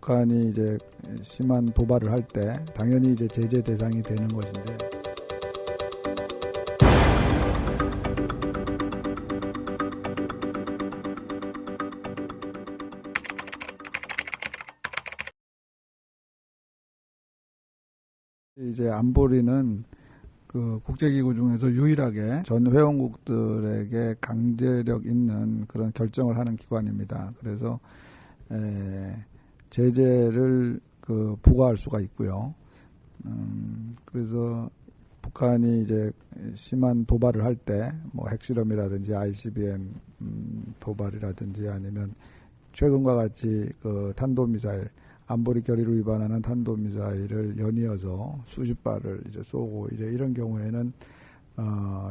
북한이 이제 심한 도발을 할 때 당연히 이제 제재 대상이 되는 것인데, 이제 안보리는 그 국제기구 중에서 유일하게 전 회원국들에게 강제력 있는 그런 결정을 하는 기관입니다. 그래서 제재를 부과할 수가 있고요. 그래서 북한이 이제 심한 도발을 할 때 뭐 핵실험이라든지 ICBM 도발이라든지 아니면 최근과 같이 그 탄도미사일, 안보리 결의를 위반하는 탄도미사일을 연이어서 수십 발을 이제 쏘고 이제 이런 경우에는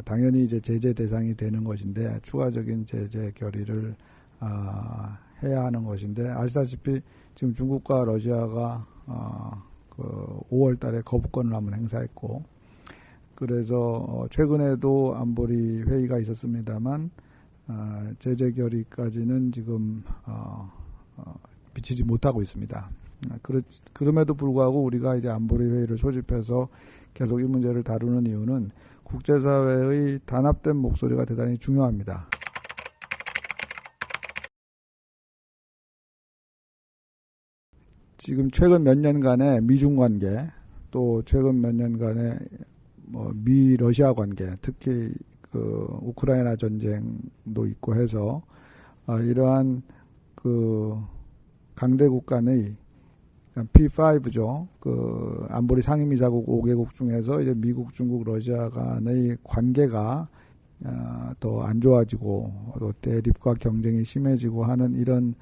당연히 이제 제재 대상이 되는 것인데, 추가적인 제재 결의를 해야 하는 것인데, 아시다시피 지금 중국과 러시아가 그 5월 달에 거부권을 한번 행사했고, 그래서 최근에도 안보리 회의가 있었습니다만 제재 결의까지는 지금 미치지 못하고 있습니다. 그럼에도 불구하고 우리가 이제 안보리 회의를 소집해서 계속 이 문제를 다루는 이유는 국제사회의 단합된 목소리가 대단히 중요합니다. 지금 최근 몇 년간의 미중 관계, 또 최근 몇 년간의 미 러시아 관계, 특히 그 우크라이나 전쟁도 있고 해서 이러한 그 강대국 간의 P5죠. 그 안보리 상임이사국 5개국 중에서 이제 미국, 중국, 러시아 간의 관계가 더 안 좋아지고 또 대립과 경쟁이 심해지고 하는 이런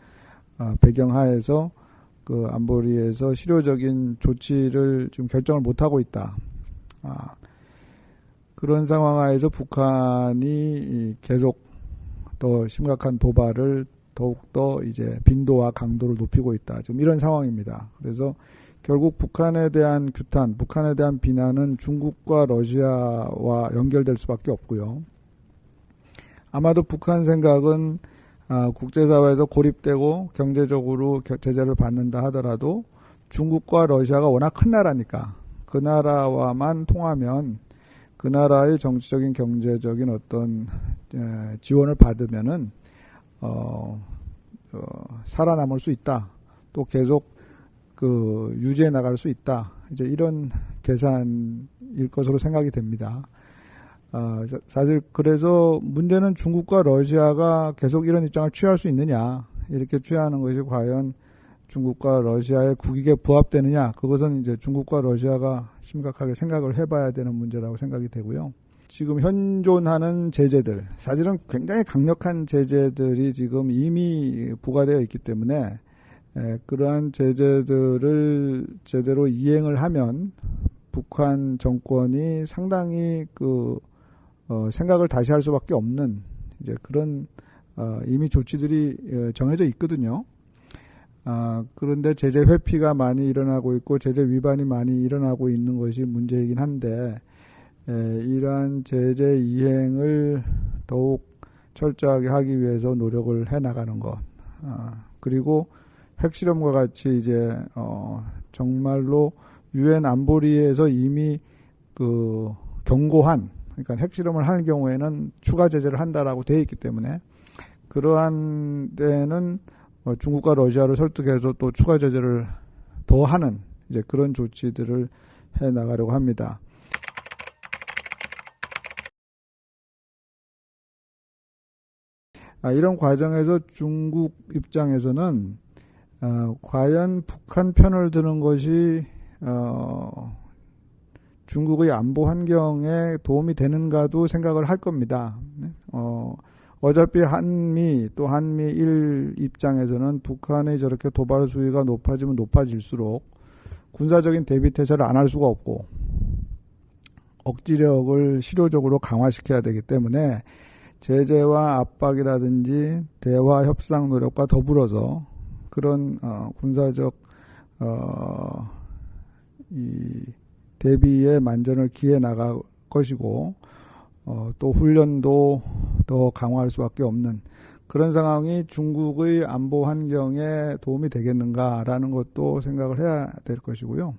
배경하에서 그 안보리에서 실효적인 조치를 지금 결정을 못 하고 있다. 그런 상황 하에서 북한이 계속 더 심각한 도발을 더욱더 이제 빈도와 강도를 높이고 있다. 지금 이런 상황입니다. 그래서 결국 북한에 대한 규탄, 북한에 대한 비난은 중국과 러시아와 연결될 수밖에 없고요. 아마도 북한 생각은 국제사회에서 고립되고 경제적으로 제재를 받는다 하더라도 중국과 러시아가 워낙 큰 나라니까 그 나라와만 통하면 그 나라의 정치적인 경제적인 어떤 지원을 받으면은 살아남을 수 있다. 또 계속 그 유지해 나갈 수 있다. 이제 이런 계산일 것으로 생각이 됩니다. 사실 그래서 문제는 중국과 러시아가 계속 이런 입장을 취할 수 있느냐, 이렇게 취하는 것이 과연 중국과 러시아의 국익에 부합되느냐, 그것은 이제 중국과 러시아가 심각하게 생각을 해봐야 되는 문제라고 생각이 되고요. 지금 현존하는 제재들, 사실은 굉장히 강력한 제재들이 지금 이미 부과되어 있기 때문에 그러한 제재들을 제대로 이행을 하면 북한 정권이 상당히 생각을 다시 할 수밖에 없는 이제 그런 이미 조치들이 정해져 있거든요. 그런데 제재 회피가 많이 일어나고 있고 제재 위반이 많이 일어나고 있는 것이 문제이긴 한데, 이러한 제재 이행을 더욱 철저하게 하기 위해서 노력을 해 나가는 것, 그리고 핵실험과 같이 이제 정말로 유엔 안보리에서 이미 그 경고한, 그러니까 핵실험을 하는 경우에는 추가 제재를 한다라고 되어 있기 때문에 그러한 데는 중국과 러시아를 설득해서 또 추가 제재를 더 하는 이제 그런 조치들을 해 나가려고 합니다. 이런 과정에서 중국 입장에서는 과연 북한 편을 드는 것이 중국의 안보 환경에 도움이 되는가도 생각을 할 겁니다. 어차피 한미 또 한미일 입장에서는 북한의 저렇게 도발 수위가 높아지면 높아질수록 군사적인 대비 태세를 안 할 수가 없고 억지력을 실효적으로 강화시켜야 되기 때문에 제재와 압박이라든지 대화 협상 노력과 더불어서 그런 군사적 이 대비에 만전을 기해 나갈 것이고 또 훈련도 더 강화할 수밖에 없는 그런 상황이 중국의 안보 환경에 도움이 되겠는가라는 것도 생각을 해야 될 것이고요.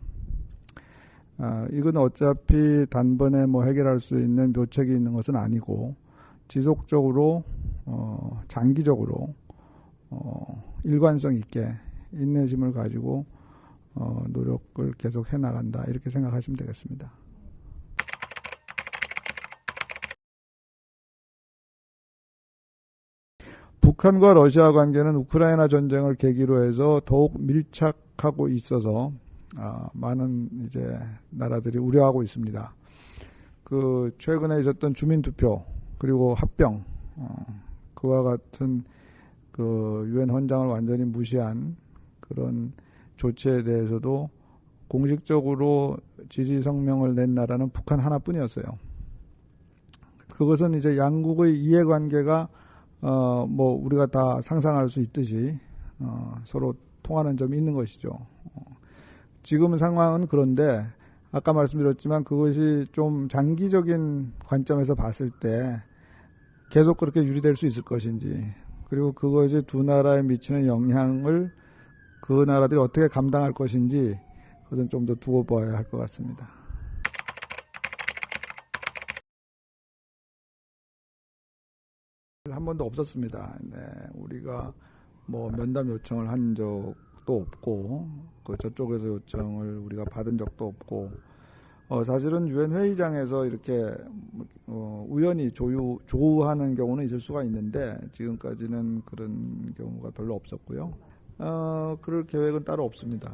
이건 어차피 단번에 뭐 해결할 수 있는 묘책이 있는 것은 아니고 지속적으로 장기적으로 일관성 있게 인내심을 가지고 노력을 계속 해나간다 이렇게 생각하시면 되겠습니다. 북한과 러시아 관계는 우크라이나 전쟁을 계기로 해서 더욱 밀착하고 있어서 많은 이제 나라들이 우려하고 있습니다. 그 최근에 있었던 주민투표 그리고 합병 그와 같은 그 유엔 헌장을 완전히 무시한 그런 조치에 대해서도 공식적으로 지지 성명을 낸 나라는 북한 하나뿐이었어요. 그것은 이제 양국의 이해관계가 뭐 우리가 다 상상할 수 있듯이 서로 통하는 점이 있는 것이죠. 지금 상황은 그런데 아까 말씀드렸지만 그것이 좀 장기적인 관점에서 봤을 때 계속 그렇게 유지될 수 있을 것인지 그리고 그것이 두 나라에 미치는 영향을 그 나라들이 어떻게 감당할 것인지 그것은 좀 더 두고 봐야 할 것 같습니다. 한 번도 없었습니다. 네, 우리가 뭐 면담 요청을 한 적도 없고 그 저쪽에서 요청을 우리가 받은 적도 없고 사실은 유엔 회의장에서 이렇게 우연히 조우하는 경우는 있을 수가 있는데 지금까지는 그런 경우가 별로 없었고요. 그럴 계획은 따로 없습니다.